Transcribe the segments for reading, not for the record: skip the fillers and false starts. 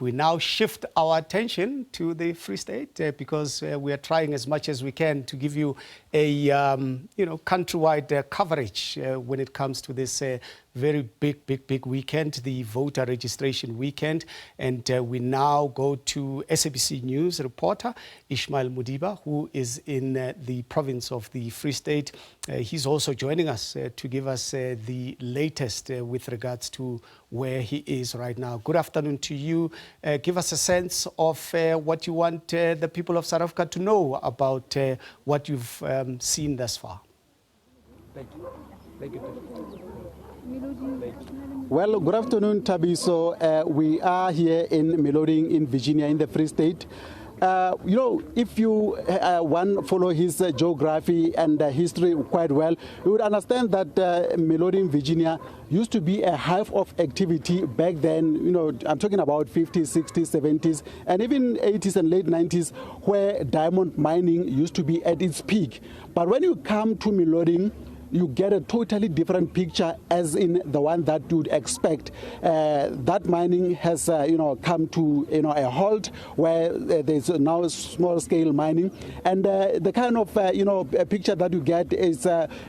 We now shift our attention to the Free State because we are trying as much as we can to give you a countrywide coverage when it comes to this very big weekend, the voter registration weekend. And we now go to SABC News reporter Ishmael Modiba, who is in the province of the Free State. He's also joining us to give us the latest with regards to where he is right now. Good afternoon to you. Give us a sense of what you want the people of South Africa to know about what you've seen thus far. Thank you. Thank you. Well, good afternoon, Tabiso. We are here in Melonding in Virginia in the Free State. If you follow his geography and history quite well, you would understand that Melonding, Virginia used to be a hive of activity back then. I'm talking about 50s, 60s, 70s, and even 80s and late 90s, where diamond mining used to be at its peak. But when you come to Melonding, you get a totally different picture, as in the one that you would expect. That mining has, come to, a halt, where there's now small-scale mining, and the kind of, picture that you get is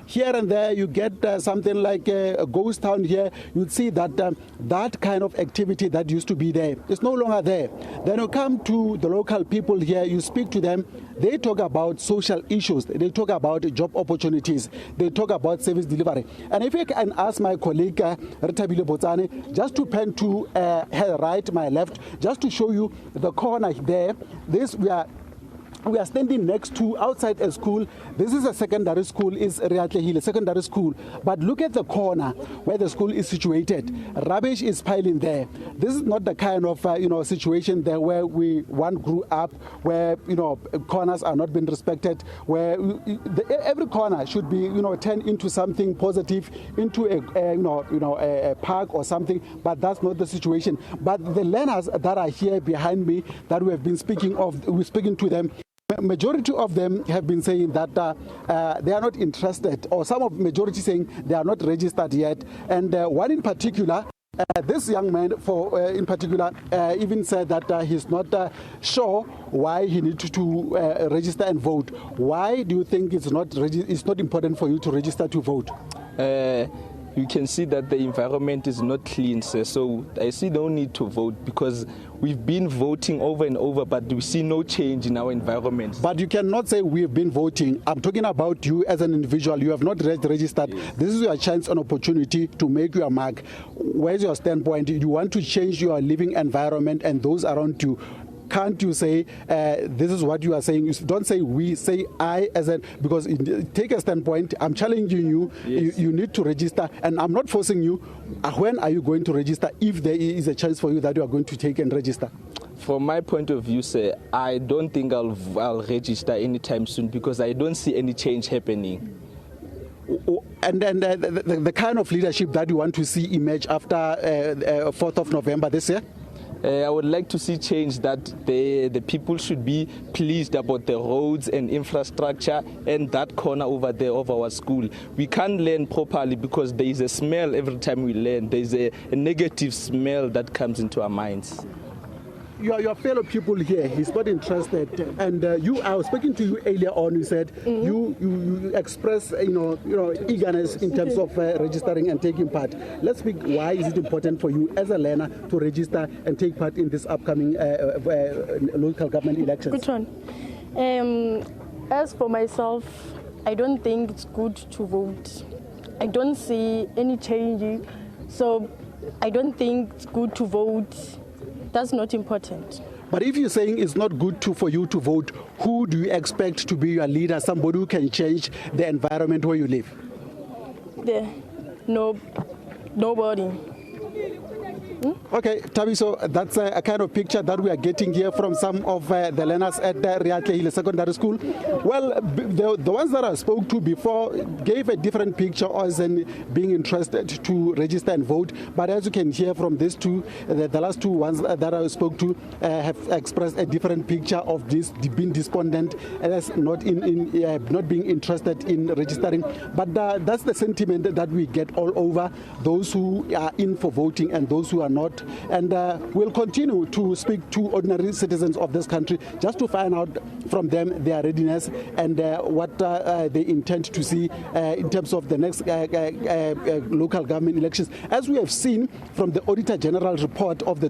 here and there. You get something like a ghost town here. You'd see that that kind of activity that used to be there is no longer there. Then you come to the local people here. You speak to them. They talk about social issues. They talk about job opportunities. They talk about service delivery. And if I can ask my colleague Retabile Botsane just to pen to her right, my left, just to show you the corner there. We are standing next to, outside a school. This is a secondary school, is Riatlehile Secondary School. But look at the corner where the school is situated. Rubbish is piling there. This is not the kind of situation there where one grew up, where corners are not being respected, where every corner should be turned into something positive, into a park or something. But that's not the situation. But the learners that are here behind me, that we have been speaking of, we're speaking to them. Majority of them have been saying that they are not interested, or some of majority saying they are not registered yet. And one in particular, this young man, in particular, even said that he's not sure why he needs to register and vote. Why do you think it's not important for you to register to vote? You can see that the environment is not clean, sir. So I see no need to vote, because we've been voting over and over, but we see no change in our environment. But you cannot say we've been voting. I'm talking about you as an individual. You have not registered. Yes. This is your chance and opportunity to make your mark. Where's your standpoint? You want to change your living environment and those around you. Can't you say this is what you are saying? You don't say we, say I, because take a standpoint. I'm challenging you. Yes. You need to register, and I'm not forcing you. When are you going to register, if there is a chance for you that you are going to take and register? From my point of view, sir, I don't think I'll register anytime soon, because I don't see any change happening. And then the kind of leadership that you want to see emerge after 4th of November this year? I would like to see change, that the people should be pleased about the roads and infrastructure and that corner over there of our school. We can't learn properly because there is a smell every time we learn. There is a negative smell that comes into our minds. Your fellow people here, he's not interested, and I was speaking to you earlier on. You said you express eagerness in terms of registering and taking part. Let's speak. Why is it important for you as a learner to register and take part in this upcoming local government elections? Good one. As for myself, I don't think it's good to vote. I don't see any change, so I don't think it's good to vote. That's not important. But if you're saying it's not good for you to vote, who do you expect to be your leader, somebody who can change the environment where you live? Nobody. Okay, Tabiso, that's a kind of picture that we are getting here from some of the learners at Riatlehile Secondary School. Well, the ones that I spoke to before gave a different picture as in being interested to register and vote. But as you can hear from these two, the last two ones that I spoke to have expressed a different picture of this being despondent as not being interested in registering. But that's the sentiment that we get all over, those who are in for voting and those who are are not. And we'll continue to speak to ordinary citizens of this country just to find out from them their readiness and what they intend to see in terms of the next local government elections. As we have seen from the Auditor General report of the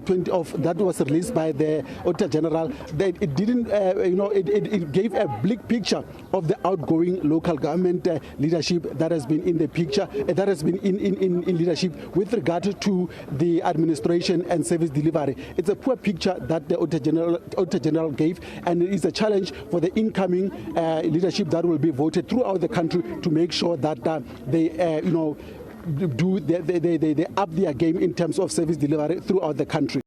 that was released by the Auditor General, that it didn't, it gave a bleak picture of the outgoing local government leadership that has been in the picture, that has been in leadership with regard to the administration and service delivery. It's a poor picture that the Auditor General gave, and it is a challenge for the incoming leadership that will be voted throughout the country to make sure that they up their game in terms of service delivery throughout the country.